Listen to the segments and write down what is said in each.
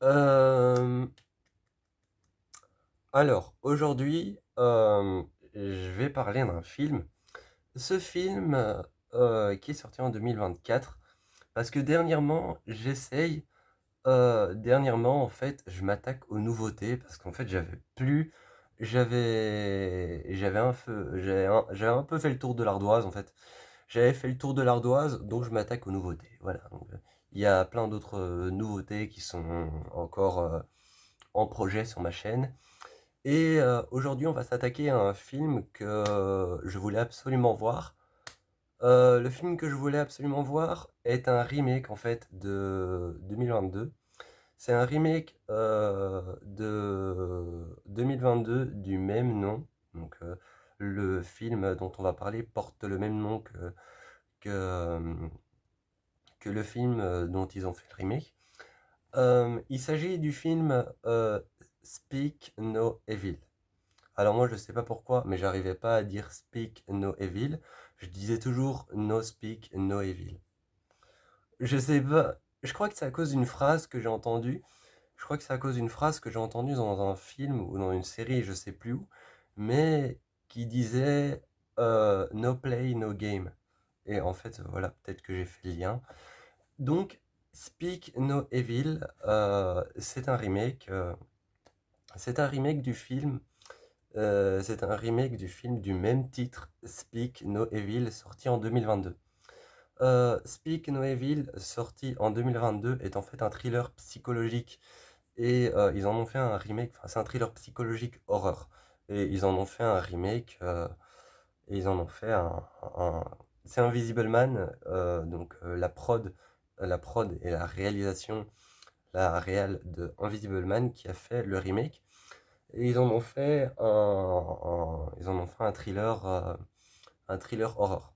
Euh, alors, aujourd'hui, je vais parler d'un film. Ce film qui est sorti en 2024, parce que dernièrement, en fait, je m'attaque aux nouveautés, parce qu'en fait, j'avais un peu fait le tour de l'ardoise, en fait. J'avais fait le tour de l'ardoise, donc je m'attaque aux nouveautés. Voilà. Donc, il y a plein d'autres nouveautés qui sont encore en projet sur ma chaîne. Et aujourd'hui, on va s'attaquer à un film que je voulais absolument voir. Le film que je voulais absolument voir est un remake en fait de 2022. C'est un remake de 2022 du même nom. Donc le film dont on va parler porte le même nom que, euh, que le film dont ils ont fait le remake. Il s'agit du film Speak No Evil. Alors moi je sais pas pourquoi, mais j'arrivais pas à dire Speak No Evil. Je disais toujours No Speak No Evil. Je sais pas, je crois que c'est à cause d'une phrase que j'ai entendue. Je crois que c'est à cause d'une phrase que j'ai entendue dans un film ou dans une série, je sais plus où, mais qui disait No Play No Game. Et en fait, voilà, peut-être que j'ai fait le lien. Donc, Speak No Evil, c'est un remake du film. C'est un remake du film du même titre, Speak No Evil, sorti en 2022. Speak No Evil, sorti en 2022, est en fait un thriller psychologique et ils en ont fait un remake, enfin c'est un thriller psychologique horreur. Et ils en ont fait un remake, et ils en ont fait un- c'est Invisible Man, donc la prod et la réalisation, la réal de Invisible Man qui a fait le remake. Et ils en ont fait un thriller horreur.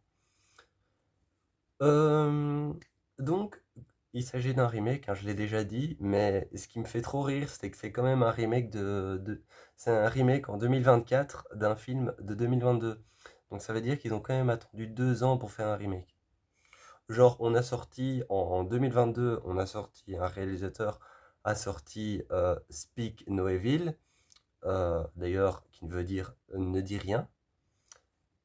Euh, donc, il s'agit d'un remake, hein, je l'ai déjà dit, mais ce qui me fait trop rire, c'est que c'est quand même un remake c'est un remake en 2024 d'un film de 2022. Donc ça veut dire qu'ils ont quand même attendu 2 ans pour faire un remake. Genre, en 2022, un réalisateur a sorti Speak No Evil, d'ailleurs, qui veut dire ne dit rien.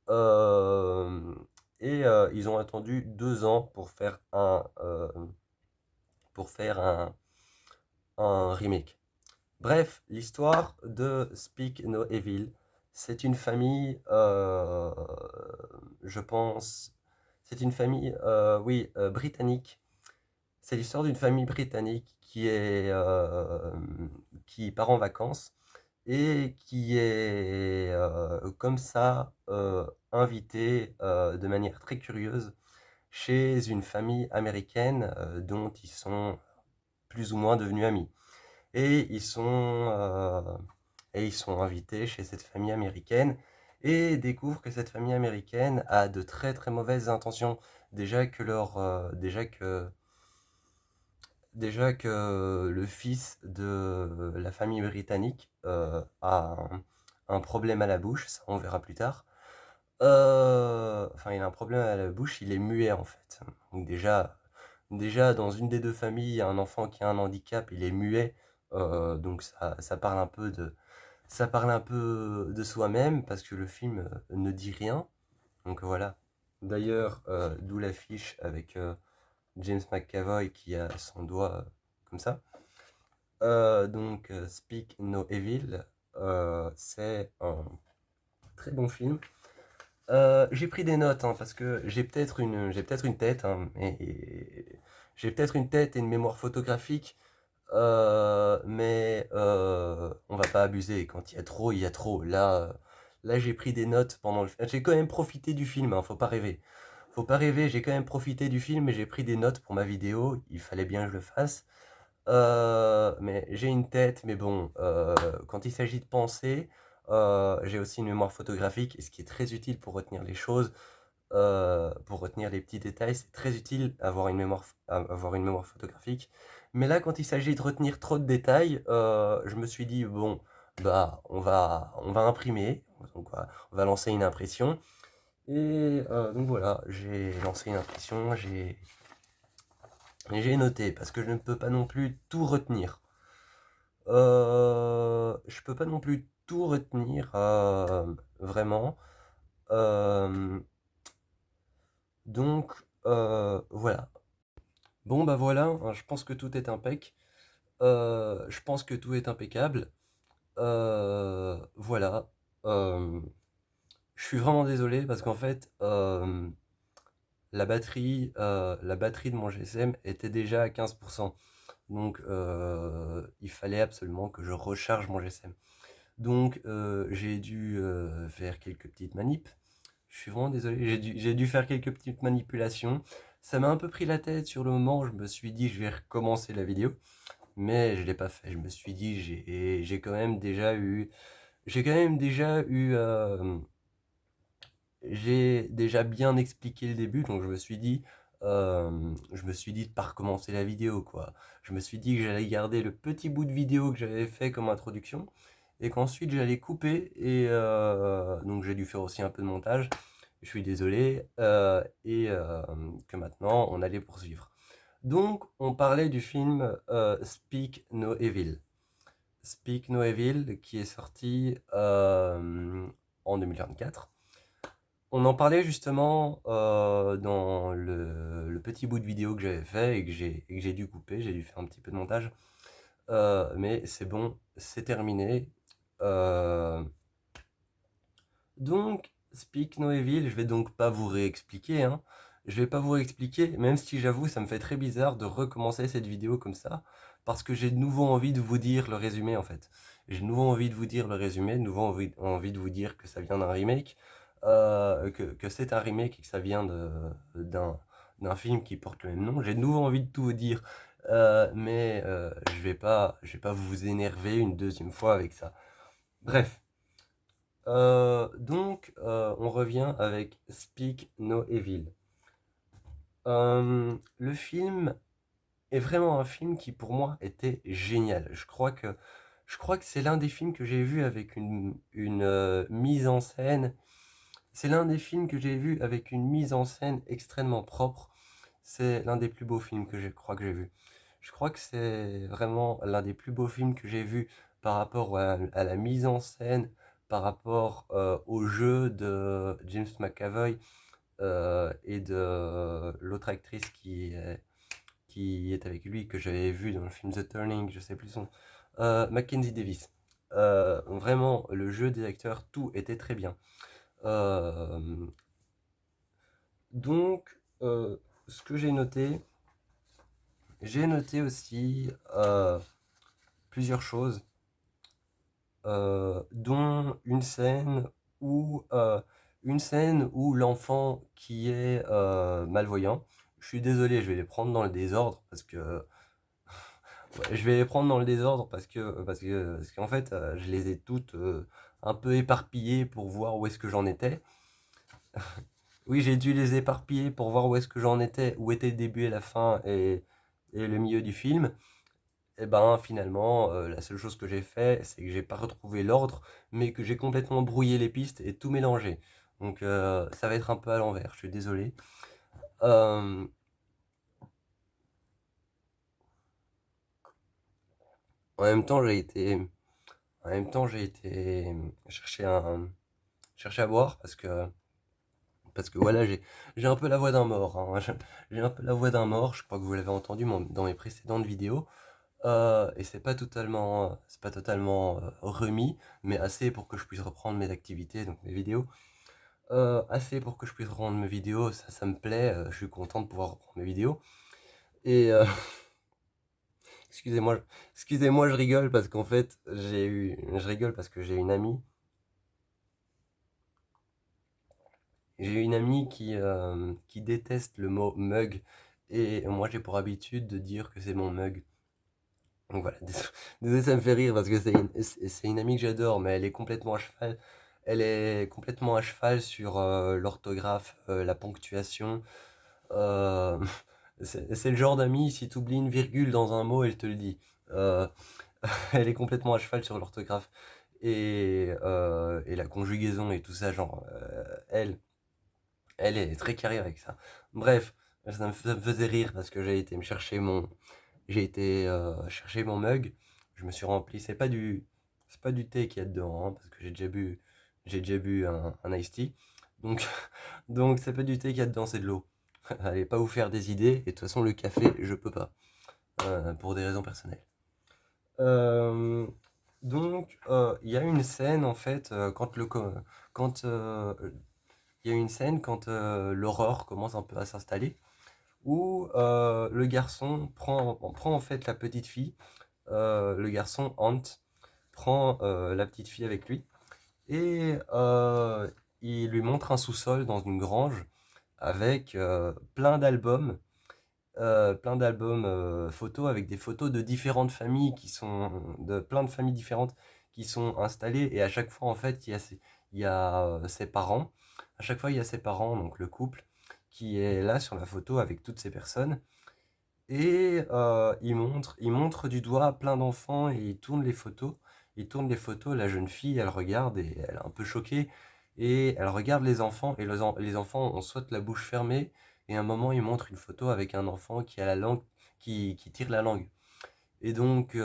Euh, et ils ont attendu 2 ans pour faire un remake. Bref, l'histoire de Speak No Evil, c'est une famille, je pense, c'est une famille, oui, britannique. C'est l'histoire d'une famille britannique qui part en vacances et qui est comme ça invitée de manière très curieuse chez une famille américaine dont ils sont plus ou moins devenus amis. Et ils sont invités chez cette famille américaine et découvrent que cette famille américaine a de très très mauvaises intentions. Déjà que leur, déjà que le fils de la famille britannique a un problème à la bouche, ça on verra plus tard. Enfin, il a un problème à la bouche, il est muet en fait. Donc déjà dans une des deux familles, il y a un enfant qui a un handicap, il est muet. Donc ça parle un peu de soi-même parce que le film ne dit rien. Donc voilà. D'ailleurs, d'où l'affiche avec James McAvoy qui a son doigt comme ça. Donc Speak No Evil, c'est un très bon film. J'ai pris des notes hein, parce que j'ai peut-être une tête, hein, j'ai peut-être une tête et une mémoire photographique, mais on va pas abuser. Quand il y a trop, il y a trop. Là, j'ai pris des notes pendant le film. J'ai quand même profité du film, hein, faut pas rêver. Faut pas rêver, j'ai quand même profité du film et j'ai pris des notes pour ma vidéo. Il fallait bien que je le fasse. Mais j'ai une tête, mais bon, quand il s'agit de penser, j'ai aussi une mémoire photographique, et ce qui est très utile pour retenir les choses, pour retenir les petits détails, c'est très utile avoir une mémoire photographique. Mais là, quand il s'agit de retenir trop de détails, je me suis dit, bon, bah, on va imprimer, donc on va lancer une impression. Et donc voilà, j'ai lancé une impression, j'ai noté, parce que je ne peux pas non plus tout retenir. Je peux pas non plus tout retenir, vraiment. Hem, donc voilà. Bon, bah, voilà, hein, je pense que tout est impec. Je pense que tout est impeccable. Voilà. Hem, je suis vraiment désolé parce qu'en fait, la batterie de mon GSM était déjà à 15. Donc il fallait absolument que je recharge mon GSM. Donc j'ai dû, faire quelques petites manips. Je suis vraiment désolé, j'ai dû faire quelques petites manipulations. Ça m'a un peu pris la tête sur le moment, je me suis dit: «Je vais recommencer la vidéo», mais je l'ai pas fait. Je me suis dit: J'ai quand même déjà eu, j'ai déjà bien expliqué le début, donc je me suis dit de pas recommencer la vidéo, quoi. Je me suis dit que j'allais garder le petit bout de vidéo que j'avais fait comme introduction et qu'ensuite j'allais couper et donc j'ai dû faire aussi un peu de montage. Je suis désolé et que maintenant on allait poursuivre. Donc on parlait du film Speak No Evil. Speak No Evil qui est sorti en 2024. On en parlait justement dans le petit bout de vidéo que j'avais fait et que j'ai dû couper, j'ai dû faire un petit peu de montage. Mais c'est bon, c'est terminé. Euh, donc, Speak No Evil, je vais donc pas vous réexpliquer, hein. Je vais pas vous réexpliquer, même si j'avoue, ça me fait très bizarre de recommencer cette vidéo comme ça, parce que j'ai de nouveau envie de vous dire le résumé en fait. J'ai de nouveau envie de vous dire le résumé, de nouveau envie de vous dire que ça vient d'un remake, que c'est un remake et que ça vient d'un film qui porte le même nom. J'ai de nouveau envie de tout vous dire, mais je vais pas vous énerver une deuxième fois avec ça. Bref. On revient avec Speak No Evil. Le film est vraiment un film qui pour moi était génial. Je crois que c'est l'un des films que j'ai vu avec une mise en scène. C'est l'un des films que j'ai vu avec une mise en scène extrêmement propre. C'est l'un des plus beaux films que je crois que j'ai vu. Je crois que c'est vraiment l'un des plus beaux films que j'ai vu par rapport à la mise en scène, par rapport au jeu de James McAvoy et de l'autre actrice qui est avec lui, que j'avais vu dans le film The Turning, je sais plus son, Mackenzie Davis. Vraiment, le jeu des acteurs, tout était très bien. Euh, donc, ce que j'ai noté aussi plusieurs choses, dont une scène où l'enfant qui est malvoyant, je suis désolé, je vais les prendre dans le désordre parce que ouais, je vais les prendre dans le désordre parce qu'en fait, je les ai toutes un peu éparpillées pour voir où est-ce que j'en étais. Oui, j'ai dû les éparpiller pour voir où est-ce que j'en étais, où était le début et la fin et le milieu du film. Et ben finalement, la seule chose que j'ai fait, c'est que j'ai pas retrouvé l'ordre, mais que j'ai complètement brouillé les pistes et tout mélangé. Donc ça va être un peu à l'envers, je suis désolé. Euh, en même temps, j'ai été chercher à boire parce que voilà, j'ai un peu la voix d'un mort, hein. J'ai un peu la voix d'un mort, je crois que vous l'avez entendu dans mes précédentes vidéos. Et c'est pas totalement remis, mais assez pour que je puisse reprendre mes activités, donc mes vidéos. Assez pour que je puisse reprendre mes vidéos, ça me plaît, je suis content de pouvoir reprendre mes vidéos. Et excusez-moi, excusez-moi, je rigole parce qu'en fait, je rigole parce que j'ai une amie qui déteste le mot mug, et moi j'ai pour habitude de dire que c'est mon mug. Donc voilà, désolé, ça me fait rire parce que c'est une amie que j'adore, mais elle est complètement à cheval. Elle est complètement à cheval sur l'orthographe, la ponctuation. Euh, c'est le genre d'amie, si tu oublies une virgule dans un mot, elle te le dit. Euh, elle est complètement à cheval sur l'orthographe et la conjugaison et tout ça, genre, elle est très carrée avec ça. Bref, ça me faisait rire parce que j'ai été chercher mon mug. je me suis rempli. C'est pas du thé qu'il y a dedans, hein, parce que j'ai déjà bu un iced tea. Donc, donc c'est pas du thé qu'il y a dedans, c'est de l'eau. Allez pas vous faire des idées. Et de toute façon, le café, je peux pas, pour des raisons personnelles. Euh, il y a une scène en fait quand il y a une scène quand l'aurore commence un peu à s'installer, où le garçon prend en fait la petite fille, le garçon Ant prend la petite fille avec lui et il lui montre un sous-sol dans une grange avec plein d'albums photos avec des photos de différentes familles de plein de familles différentes qui sont installées et à chaque fois en fait il y a ses parents, à chaque fois il y a ses parents, donc le couple qui est là sur la photo avec toutes ces personnes et il montre du doigt plein d'enfants et il tourne les photos, la jeune fille elle regarde et elle est un peu choquée et elle regarde les enfants et les enfants ont soit la bouche fermée et à un moment il montre une photo avec un enfant qui a la langue, qui tire la langue. Et donc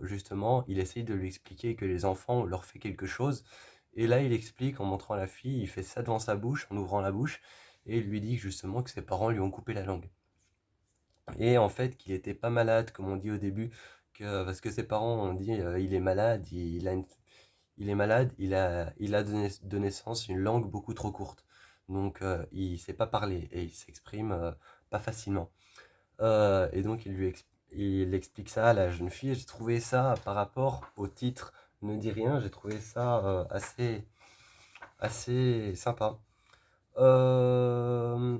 justement il essaye de lui expliquer que les enfants on leur fait quelque chose et là il explique en montrant la fille, il fait ça devant sa bouche en ouvrant la bouche et il lui dit justement que ses parents lui ont coupé la langue. Et en fait, qu'il était pas malade, comme on dit au début, parce que ses parents ont dit il est malade, il est malade, il a de naissance une langue beaucoup trop courte. Donc il sait pas parler et il s'exprime pas facilement. Et donc il explique ça à la jeune fille. Et j'ai trouvé ça par rapport au titre Ne dis rien, j'ai trouvé ça assez sympa. Euh,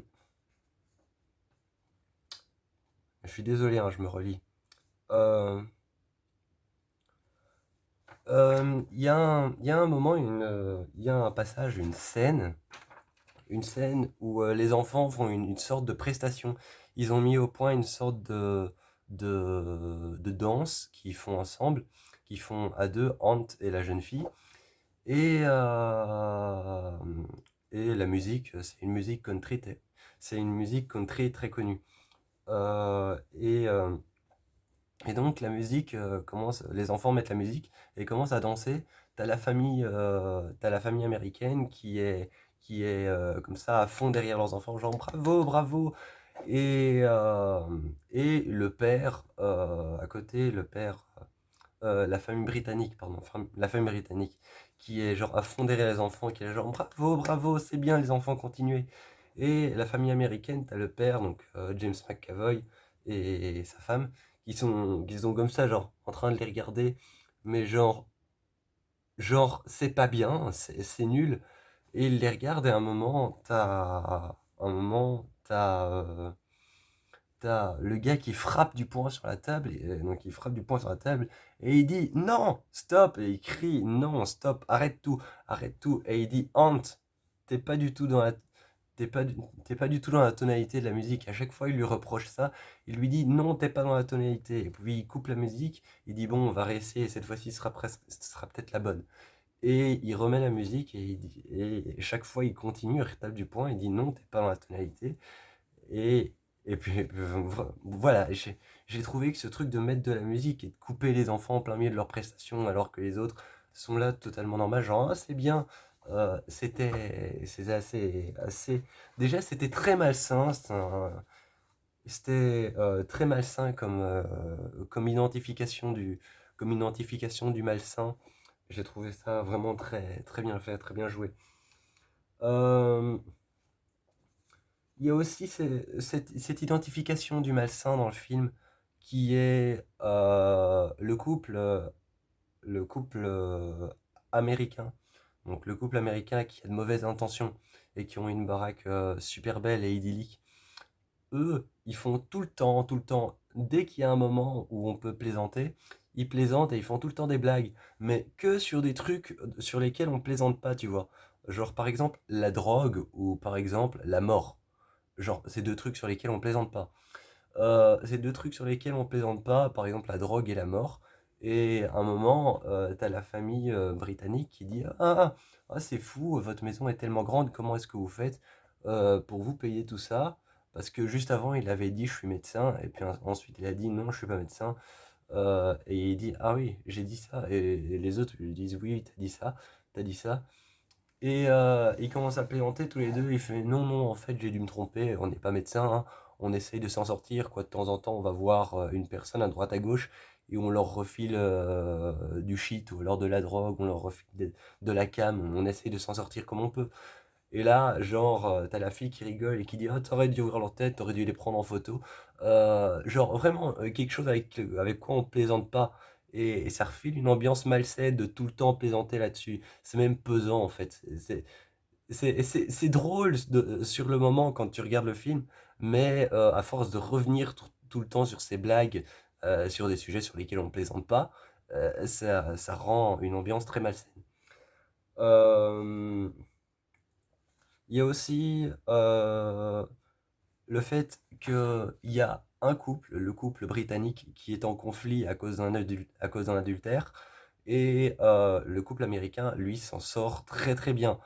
je suis désolé, hein, je me relis. Euh, il y a un moment, il y a un passage, une scène où les enfants font une sorte de prestation. Ils ont mis au point une sorte de danse qu'ils font ensemble, qu'ils font à deux, Ant et la jeune fille. Et, et la musique, c'est une musique country très connue. Euh, et, euh, et donc la musique commence, les enfants mettent la musique et commencent à danser. T'as la famille américaine qui est comme ça à fond derrière leurs enfants, genre bravo, bravo. Et, euh, et le père à côté, la famille britannique, pardon, la famille britannique, qui est genre à fond derrière les enfants, qui est genre bravo, bravo, c'est bien les enfants, continuez. Et la famille américaine, t'as le père, donc James McAvoy et sa femme, qui sont comme ça, genre en train de les regarder, mais genre c'est pas bien, c'est nul. Et ils les regardent et à un moment, t'as le gars qui frappe du poing sur la table, et donc il frappe du poing sur la table, et il dit non, stop, et il crie non, stop, arrête tout, et il dit Ant, t'es pas du tout dans la, t'es pas, t'es pas du tout dans la tonalité de la musique. À chaque fois, il lui reproche ça, il lui dit non, t'es pas dans la tonalité, et puis il coupe la musique, il dit bon, on va réessayer, cette fois-ci, ce sera peut-être la bonne. Et il remet la musique, et chaque fois, il continue, il retape du poing, il dit non, t'es pas dans la tonalité. Et, et puis voilà, j'ai trouvé que ce truc de mettre de la musique et de couper les enfants en plein milieu de leurs prestations alors que les autres sont là totalement normal, genre ah, c'est bien, c'était assez. Déjà, c'était très malsain, c'était très malsain comme identification du malsain. J'ai trouvé ça vraiment très bien fait, très bien joué. Euh, Il y a aussi cette identification du malsain dans le film qui est le couple américain. Donc le couple américain qui a de mauvaises intentions et qui ont une baraque super belle et idyllique. Eux, ils font tout le temps, dès qu'il y a un moment où on peut plaisanter, ils plaisantent et ils font tout le temps des blagues, mais que sur des trucs sur lesquels on plaisante pas, tu vois. Genre par exemple la drogue ou par exemple la mort. Genre, c'est deux trucs sur lesquels on plaisante pas. C'est deux trucs sur lesquels on plaisante pas, par exemple la drogue et la mort. Et à un moment, t'as la famille britannique qui dit c'est fou, votre maison est tellement grande, comment est-ce que vous faites pour vous payer tout ça? Parce que juste avant, il avait dit je suis médecin, et puis ensuite il a dit non, je suis pas médecin. Et il dit: «Ah oui, j'ai dit ça», et les autres lui disent: «Oui, t'as dit ça, t'as dit ça». Et ils commencent à plaisanter tous les deux. Il fait: «Non, non, en fait, j'ai dû me tromper, on n'est pas médecin, hein. On essaye de s'en sortir, quoi. De temps en temps, on va voir une personne à droite, à gauche, et on leur refile du shit ou alors de la drogue, on leur refile de la cam, on essaye de s'en sortir comme on peut». Et là, genre, t'as la fille qui rigole et qui dit: «Ah, t'aurais dû ouvrir leur tête, t'aurais dû les prendre en photo». Genre, vraiment, quelque chose avec quoi on plaisante pas. Et ça refile une ambiance malsaine de tout le temps plaisanter là-dessus. C'est même pesant, en fait. C'est drôle sur le moment quand tu regardes le film, mais à force de revenir tout le temps sur ces blagues, sur des sujets sur lesquels on ne plaisante pas, ça rend une ambiance très malsaine. Euh, Il y a aussi le fait qu'il y a un couple, le couple britannique, qui est en conflit à cause d'un adultère, et le couple américain, lui, s'en sort très très bien.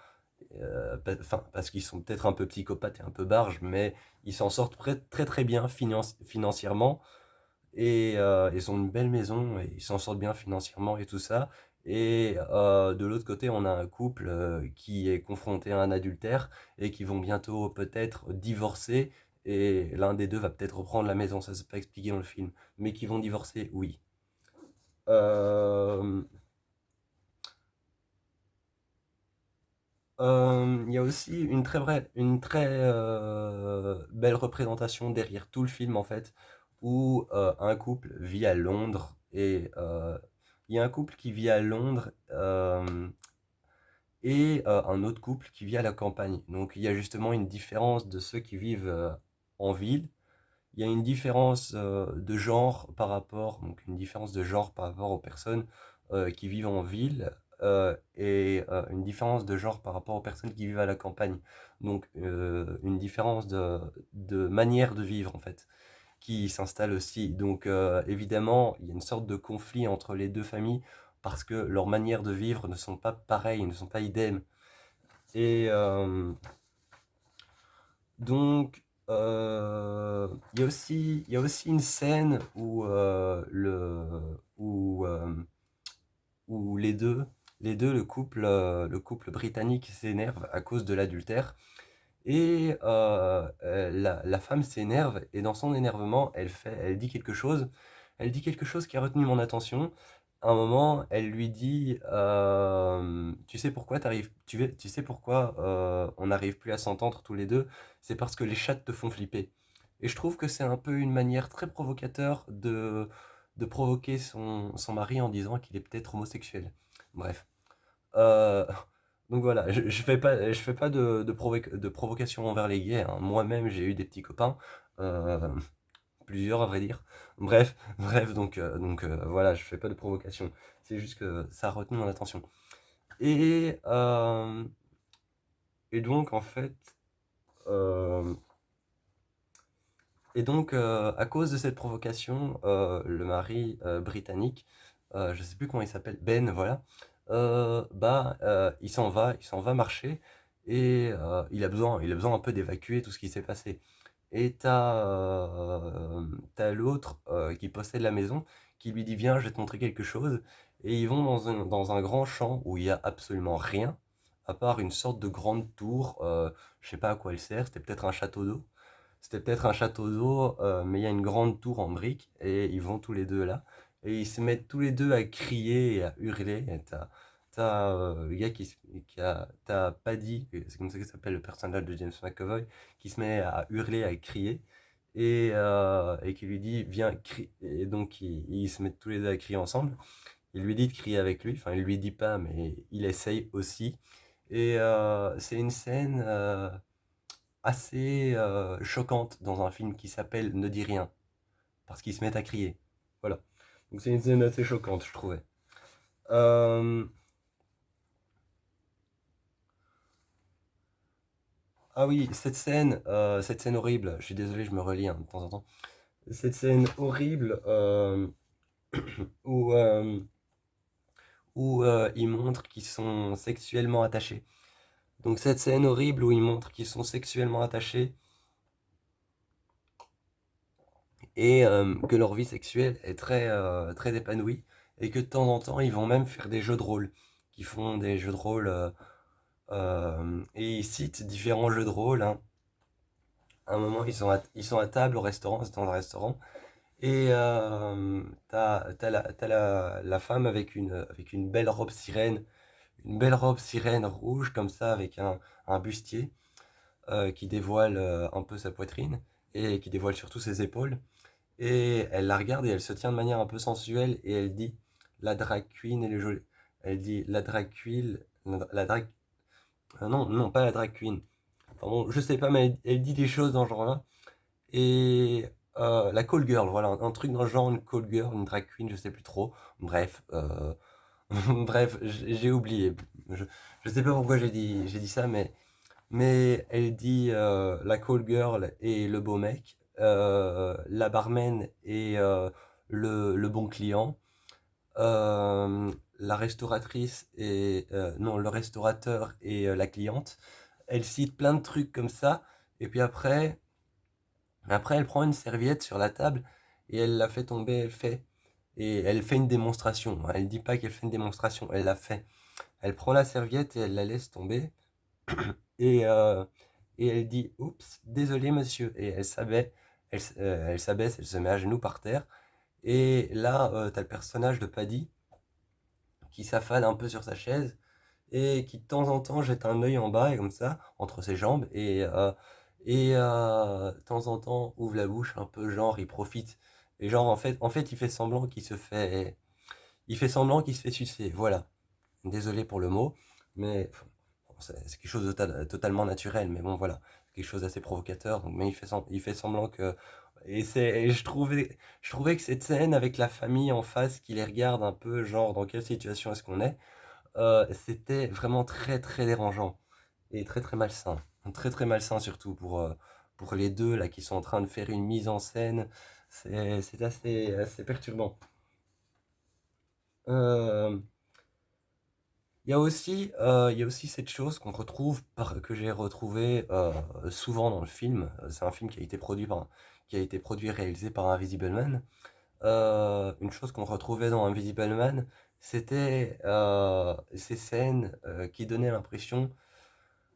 Enfin, parce qu'ils sont peut-être un peu psychopathes et un peu barges, mais ils s'en sortent très très bien financièrement, et ils ont une belle maison et ils s'en sortent bien financièrement et tout ça. Et de l'autre côté, on a un couple qui est confronté à un adultère et qui vont bientôt peut-être divorcer, et l'un des deux va peut-être reprendre la maison, ça c'est pas expliqué dans le film, mais qui vont divorcer, oui. Euh, il y a aussi une très belle représentation derrière tout le film en fait, où un couple vit à Londres, et il y a un couple qui vit à Londres et un autre couple qui vit à la campagne. Donc il y a justement une différence de ceux qui vivent en ville. Il y a une différence de genre par rapport, donc une différence de genre par rapport aux personnes qui vivent en ville, et une différence de genre par rapport aux personnes qui vivent à la campagne. Donc une différence de manière de vivre en fait qui s'installe aussi. Donc évidemment, il y a une sorte de conflit entre les deux familles parce que leurs manières de vivre ne sont pas pareilles, ne sont pas idem. Et donc, il y a aussi une scène où les deux, le couple britannique s'énerve à cause de l'adultère. Et la femme s'énerve, et dans son énervement, elle dit quelque chose qui a retenu mon attention. À un moment, elle lui dit, tu sais pourquoi tu sais pourquoi on n'arrive plus à s'entendre tous les deux? C'est parce que les chats te font flipper. Et je trouve que c'est un peu une manière très provocateur de provoquer son mari en disant qu'il est peut-être homosexuel. Bref. Euh, donc voilà, je fais pas de provocation envers les gays, hein. Moi-même, j'ai eu des petits copains, euh, plusieurs à vrai dire. Bref, bref, voilà, je fais pas de provocation. C'est juste que ça a retenu mon attention. Et, euh, et donc, en fait, euh, à cause de cette provocation, le mari britannique, je sais plus comment il s'appelle, Ben, voilà, il s'en va marcher, et il a besoin un peu d'évacuer tout ce qui s'est passé. Et t'as l'autre qui possède la maison qui lui dit: «Viens, je vais te montrer quelque chose». Et ils vont dans un grand champ où il y a absolument rien, à part une sorte de grande tour, je sais pas à quoi elle sert, c'était peut-être un château d'eau. C'était peut-être un château d'eau, mais il y a une grande tour en briques, et ils vont tous les deux là. Et ils se mettent tous les deux à crier et à hurler. Et le gars t'as Paddy, c'est comme ça qu'il s'appelle le personnage de James McAvoy, qui se met à hurler, à crier. Et qui lui dit: «Viens, crie». Et donc ils se mettent tous les deux à crier ensemble. Il lui dit de crier avec lui, enfin il lui dit pas, mais il essaye aussi. Et c'est une scène assez choquante dans un film qui s'appelle Ne dis rien, parce qu'ils se mettent à crier. Voilà. Donc c'est une scène assez choquante, je trouvais. Euh, Ah oui, cette scène horrible, je suis désolé, je me relis hein, de temps en temps. Cette scène horrible où, ils montrent qu'ils sont sexuellement attachés. Donc cette scène horrible où ils montrent qu'ils sont sexuellement attachés, et que leur vie sexuelle est très épanouie, et que de temps en temps, ils vont même faire des jeux de rôle, qui font des jeux de rôle, et ils citent différents jeux de rôle, hein. À un moment, ils sont à table au restaurant, c'est dans un restaurant, et t'as la femme avec une belle robe sirène, rouge comme ça, avec un bustier qui dévoile un peu sa poitrine, et qui dévoile surtout ses épaules. Et elle la regarde et elle se tient de manière un peu sensuelle, et elle dit: la drag queen, elle est jolie. Elle dit la drag queen, la drag. Non, non, pas la drag queen. Enfin bon, je sais pas, mais elle dit des choses dans ce genre-là. Et la call girl, voilà, un truc dans le genre, une call girl, une drag queen, je sais plus trop. Bref, bref, j'ai oublié. Je, je sais pas pourquoi j'ai dit ça, mais elle dit la call girl et le beau mec, la barman et le bon client, la restauratrice et non, le restaurateur et la cliente. Elle cite plein de trucs comme ça, et puis après elle prend une serviette sur la table et elle la fait tomber, et elle fait une démonstration. Elle dit pas qu'elle fait une démonstration, elle la fait. Elle prend la serviette et elle la laisse tomber, et, euh, et elle dit: oups, désolé monsieur. Et elle s'abaisse, elle se met à genoux par terre. Et là, t'as le personnage de Paddy qui s'affale un peu sur sa chaise, et qui de temps en temps jette un œil en bas, et comme ça, entre ses jambes, et de temps en temps ouvre la bouche un peu, genre il profite. Et genre, en fait, il fait semblant qu'il se fait sucer. Voilà. Désolé pour le mot, mais bon, c'est quelque chose de totalement naturel, mais bon, voilà, quelque chose d'assez provocateur. Donc, mais il fait semblant que. Et je trouvais que cette scène avec la famille en face qui les regarde un peu, genre dans quelle situation est-ce qu'on est, c'était vraiment très très dérangeant et très très malsain. Très très malsain, surtout pour les deux là qui sont en train de faire une mise en scène. C'est assez perturbant. Euh, il y a aussi cette chose que j'ai retrouvée souvent dans le film. C'est un film qui a été produit et réalisé par Invisible Man. Une chose qu'on retrouvait dans Invisible Man, c'était ces scènes qui donnaient l'impression.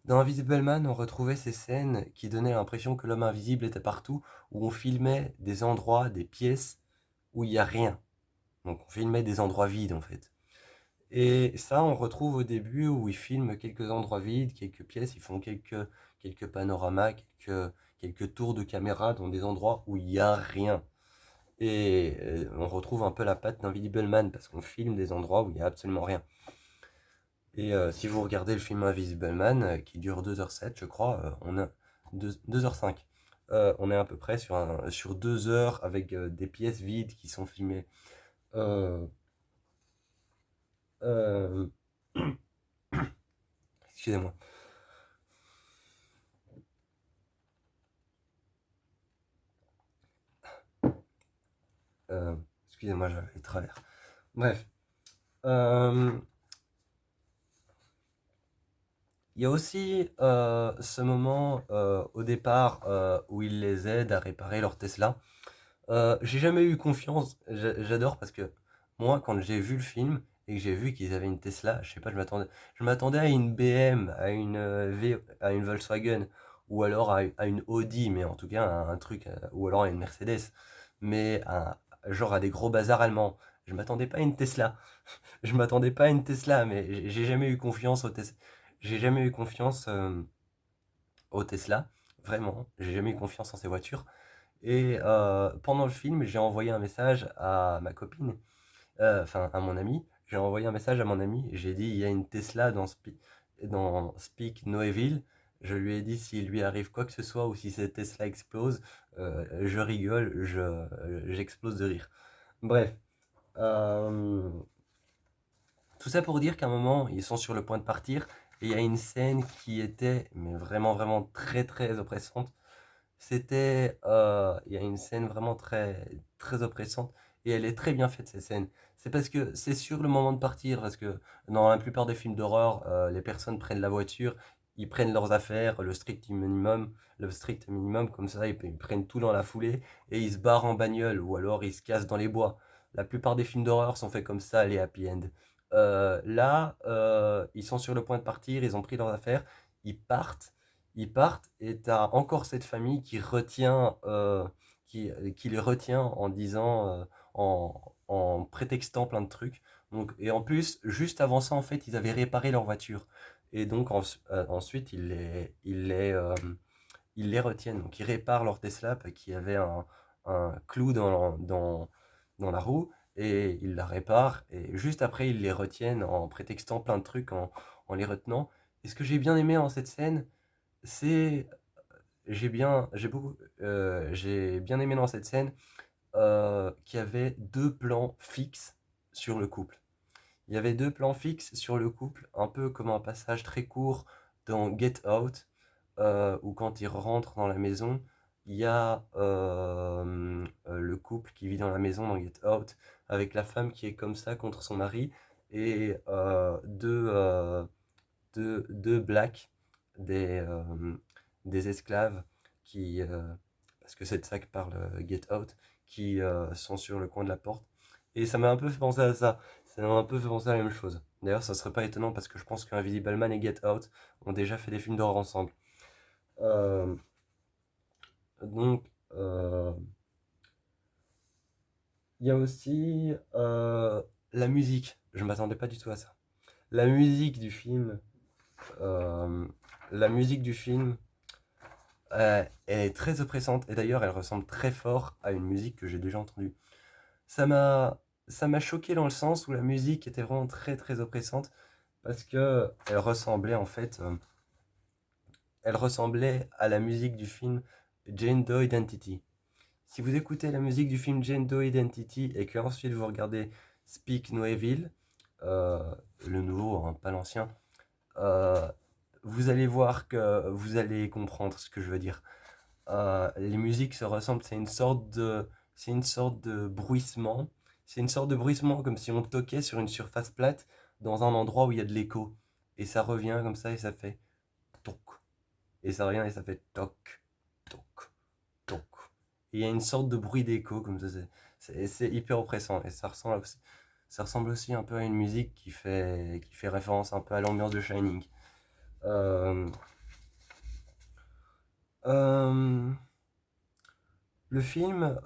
Dans Invisible Man, on retrouvait ces scènes qui donnaient l'impression que l'homme invisible était partout, où on filmait des endroits, des pièces où il n'y a rien. Donc on filmait des endroits vides en fait. Et ça, on retrouve au début où ils filment quelques endroits vides, quelques pièces, ils font quelques panoramas, quelques tours de caméra dans des endroits où il n'y a rien. Et on retrouve un peu la patte d'Invisible Man, parce qu'on filme des endroits où il n'y a absolument rien. Et si vous regardez le film Invisible Man, qui dure 2h07, je crois, on a 2h05. On est à peu près sur 2 heures avec des pièces vides qui sont filmées. Euh, euh, Excusez-moi. Euh, Excusez-moi, j'avais le travers. Bref. Euh, Il y a aussi ce moment au départ où il les aide à réparer leur Tesla. J'ai jamais eu confiance. J'adore parce que moi, quand j'ai vu le film et que j'ai vu qu'ils avaient une Tesla, je sais pas, je m'attendais à une BM, à une Volkswagen, ou alors à une Audi, mais en tout cas un truc, ou alors à une Mercedes, mais genre à des gros bazars allemands. Je m'attendais pas à une Tesla. Je m'attendais pas à une Tesla, mais j'ai jamais eu confiance au Tesla. J'ai jamais eu confiance au Tesla, vraiment. J'ai jamais eu confiance en ces voitures. Et pendant le film, j'ai envoyé un message à ma copine, enfin à mon ami. J'ai envoyé un message à mon ami. J'ai dit: il y a une Tesla dans Speak Noéville. Je lui ai dit: s'il lui arrive quoi que ce soit, ou si cette Tesla explose, je rigole, j'explose de rire. Bref. Euh, Tout ça pour dire qu'à un moment, ils sont sur le point de partir, et il y a une scène qui était, mais vraiment, vraiment très, très oppressante. Il y a une scène vraiment très, très oppressante, et elle est très bien faite, cette scène. C'est parce que c'est sur le moment de partir, parce que dans la plupart des films d'horreur, les personnes prennent la voiture ils prennent leurs affaires, le strict minimum, comme ça, ils prennent tout dans la foulée et ils se barrent en bagnole ou alors ils se cassent dans les bois. La plupart des films d'horreur sont faits comme ça, les happy end. Là, ils sont sur le point de partir, ils ont pris leurs affaires, ils partent, ils partent et t'as encore cette famille qui les retient en disant, en prétextant plein de trucs. Donc, et en plus, juste avant ça, en fait, ils avaient réparé leur voiture. Et donc ensuite, ils les retiennent. Donc ils réparent leur Tesla qui avait un clou dans la roue et ils la réparent. Et juste après, ils les retiennent en prétextant plein de trucs, en les retenant. Et ce que j'ai bien aimé dans cette scène, c'est... J'ai bien aimé dans cette scène qu'il y avait deux plans fixes sur le couple. Il y avait deux plans fixes sur le couple, un peu comme un passage très court dans Get Out, où quand il rentre dans la maison, il y a le couple qui vit dans la maison dans Get Out, avec la femme qui est comme ça contre son mari, et deux blacks, des, euh, des esclaves, qui, parce que c'est de ça que parle Get Out, qui sont sur le coin de la porte. Et ça m'a un peu fait penser à ça. Ça m'a un peu fait penser à la même chose. D'ailleurs, ça serait pas étonnant parce que je pense qu'Invisible Man et Get Out ont déjà fait des films d'horreur ensemble. Euh, donc, il y a aussi la musique. Je m'attendais pas du tout à ça. La musique du film, euh, la musique du film, elle est très oppressante et d'ailleurs, elle ressemble très fort à une musique que j'ai déjà entendue. Ça m'a, ça m'a choqué dans le sens où la musique était vraiment très très oppressante parce que elle ressemblait à la musique du film Jane Doe Identity. Si vous écoutez la musique du film Jane Doe Identity et que ensuite vous regardez Speak No Evil, euh, le nouveau, hein, pas l'ancien, euh, vous allez voir que vous allez comprendre ce que je veux dire. Les musiques se ressemblent, c'est une sorte de bruissement. C'est une sorte de bruissement comme si on toquait sur une surface plate dans un endroit où il y a de l'écho. Et ça revient comme ça et ça fait toc. Et ça revient et ça fait toc, toc, toc. Et il y a une sorte de bruit d'écho comme ça. C'est hyper oppressant. Et ça ressemble aussi un peu à une musique qui fait référence un peu à l'ambiance de Shining. Euh, euh, le film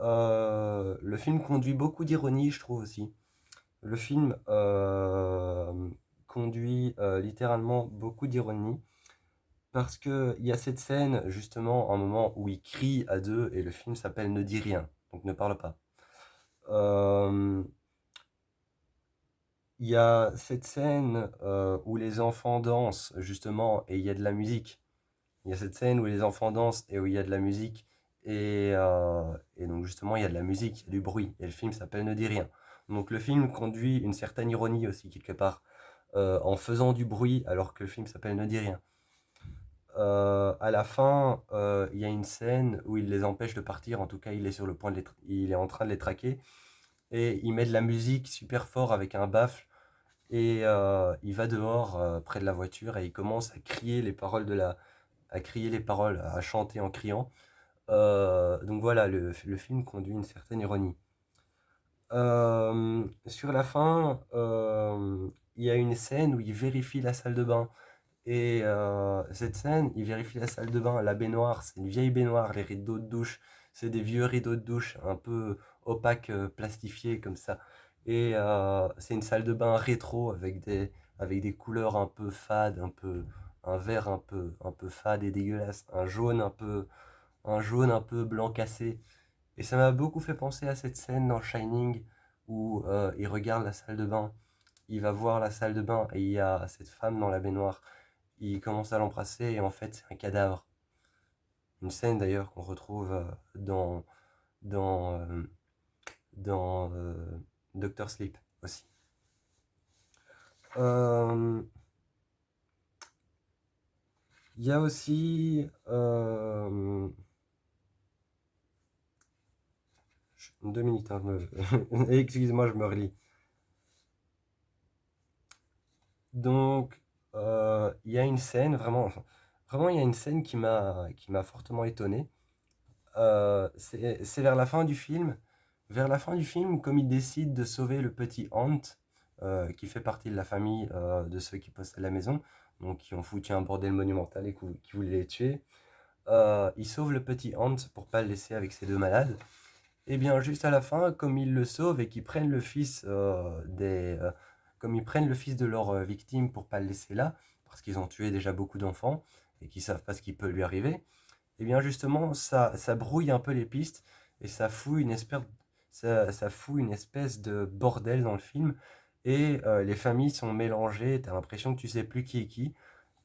conduit beaucoup d'ironie, je trouve aussi. Le film conduit littéralement beaucoup d'ironie parce que il y a cette scène justement, un moment où ils crient à deux et le film s'appelle Ne dis rien, donc ne parle pas. Euh, Il y a cette scène où les enfants dansent justement et il y a de la musique. Il y a cette scène où les enfants dansent et où il y a de la musique. Et donc justement, il y a de la musique, il y a du bruit. Et le film s'appelle Ne dis rien. Donc le film conduit une certaine ironie aussi, quelque part, en faisant du bruit alors que le film s'appelle Ne dis rien. À la fin, il y a une scène où il les empêche de partir. En tout cas, il est sur le point il est en train de les traquer. Et il met de la musique super fort avec un baffle. Et il va dehors près de la voiture et il commence à crier les paroles à crier les paroles, à chanter en criant. Donc voilà, le film conduit une certaine ironie. Sur la fin, il y a une scène où il vérifie la salle de bain. Et cette scène, il vérifie la salle de bain, la baignoire, c'est une vieille baignoire, les rideaux de douche, c'est des vieux rideaux de douche un peu opaques, plastifiés comme ça. Et c'est une salle de bain rétro avec des couleurs un peu fades, un vert un peu fade et dégueulasse, un jaune un peu blanc cassé. Et ça m'a beaucoup fait penser à cette scène dans Shining où il regarde la salle de bain, il va voir la salle de bain et il y a cette femme dans la baignoire. Il commence à l'embrasser et en fait c'est un cadavre. Une scène d'ailleurs qu'on retrouve dans, dans Doctor Sleep aussi. Euh, Il y a aussi... deux minutes, hein, excusez-moi, je me relis. Donc, il y a une scène, vraiment, Vraiment, il y a une scène qui m'a fortement étonné. C'est vers la fin du film. Vers la fin du film, comme il décide de sauver le petit Ant, qui fait partie de la famille de ceux qui possèdent la maison, donc qui ont foutu un bordel monumental et qui voulaient les tuer, il sauve le petit Ant pour pas le laisser avec ses deux malades. Et bien, juste à la fin, comme ils le sauvent et qu'ils prennent le fils comme ils prennent le fils de leur victime pour pas le laisser là, parce qu'ils ont tué déjà beaucoup d'enfants et qu'ils savent pas ce qui peut lui arriver, et bien justement, ça brouille un peu les pistes et ça fout une espèce de bordel dans le film. Et les familles sont mélangées, t'as l'impression que tu sais plus qui est qui.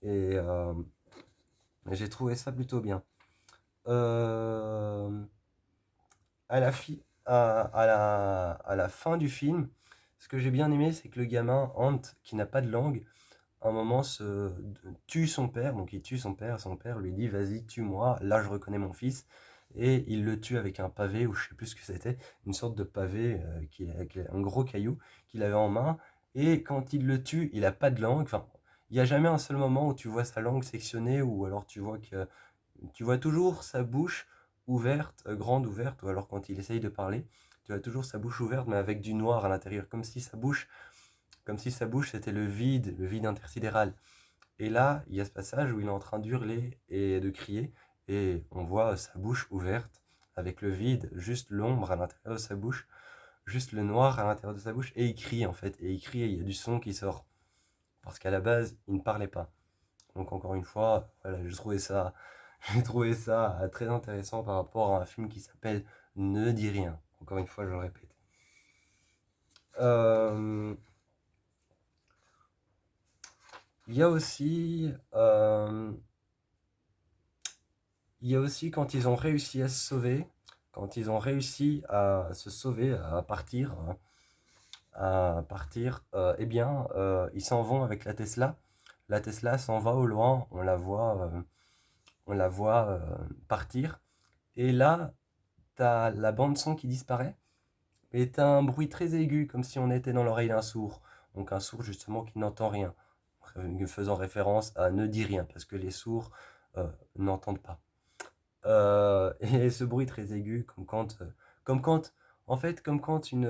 Et j'ai trouvé ça plutôt bien. Euh, à la fin du film, ce que j'ai bien aimé, c'est que le gamin, Ant, qui n'a pas de langue, à un moment tue son père, donc il tue son père lui dit vas-y tue-moi, là je reconnais mon fils, et il le tue avec un pavé, ou je sais plus ce que c'était, une sorte de pavé, un gros caillou qu'il avait en main, et quand il le tue, il a pas de langue, enfin, il n'y a jamais un seul moment où tu vois sa langue sectionnée, ou alors tu vois toujours sa bouche ouverte, grande ouverte, ou alors quand il essaye de parler, tu vois toujours sa bouche ouverte, mais avec du noir à l'intérieur, comme si sa bouche c'était le vide intersidéral. Et là, il y a ce passage où il est en train d'hurler et de crier, et on voit sa bouche ouverte, avec le vide, juste l'ombre à l'intérieur de sa bouche, juste le noir à l'intérieur de sa bouche, et il crie en fait, et il crie et il y a du son qui sort, parce qu'à la base, il ne parlait pas. Donc encore une fois, voilà, j'ai trouvé ça très intéressant par rapport à un film qui s'appelle Ne dis rien. Encore une fois, je le répète. Euh, Il y a aussi, quand ils ont réussi à se sauver, quand ils ont réussi à se sauver, eh bien, ils s'en vont avec la Tesla. La Tesla s'en va au loin, on la voit partir. Et là, t'as la bande son qui disparaît, et t'as un bruit très aigu, comme si on était dans l'oreille d'un sourd. Donc un sourd justement qui n'entend rien, faisant référence à ne dis rien, parce que les sourds n'entendent pas. Et ce bruit très aigu, comme quand, en fait, comme quand une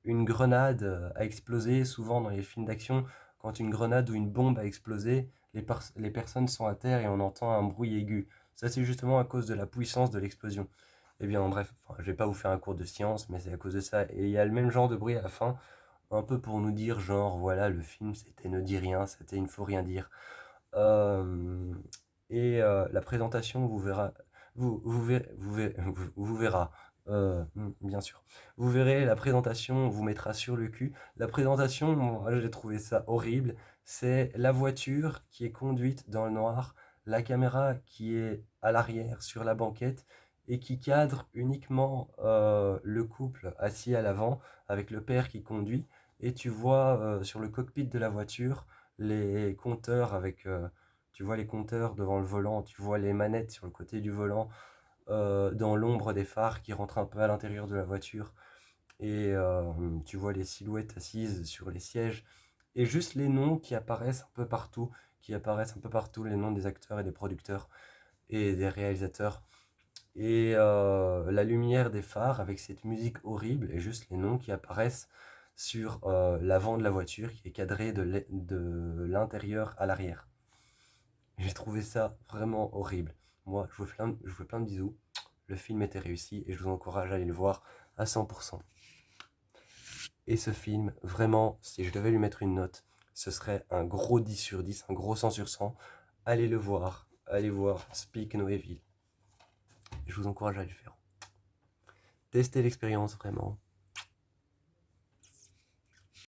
grenade a explosé, souvent dans les films d'action, quand une grenade ou une bombe a explosé, les personnes sont à terre et on entend un bruit aigu. Ça, c'est justement à cause de la puissance de l'explosion. Eh bien, bref, enfin, je vais pas vous faire un cours de science, mais c'est à cause de ça. Et il y a le même genre de bruit à la fin, un peu pour nous dire, genre, voilà, le film, c'était ne dis rien, c'était il ne faut rien dire. Euh, la présentation vous verra, vous verra, bien sûr. Vous verrez, la présentation vous mettra sur le cul. La présentation, moi, j'ai trouvé ça horrible. C'est la voiture qui est conduite dans le noir, la caméra qui est à l'arrière sur la banquette et qui cadre uniquement le couple assis à l'avant avec le père qui conduit. Et tu vois sur le cockpit de la voiture les compteurs tu vois les compteurs devant le volant, tu vois les manettes sur le côté du volant, dans l'ombre des phares qui rentrent un peu à l'intérieur de la voiture, et tu vois les silhouettes assises sur les sièges, et juste les noms qui apparaissent un peu partout, les noms des acteurs et des producteurs et des réalisateurs, et la lumière des phares avec cette musique horrible, et juste les noms qui apparaissent sur l'avant de la voiture qui est cadré de l'intérieur à l'arrière. J'ai trouvé ça vraiment horrible. Moi, je vous fais plein de bisous. Le film était réussi et je vous encourage à aller le voir à 100%. Et ce film, vraiment, si je devais lui mettre une note, ce serait un gros 10 sur 10, un gros 100 sur 100. Allez le voir. Allez voir Speak No Evil. Je vous encourage à le faire. Testez l'expérience vraiment.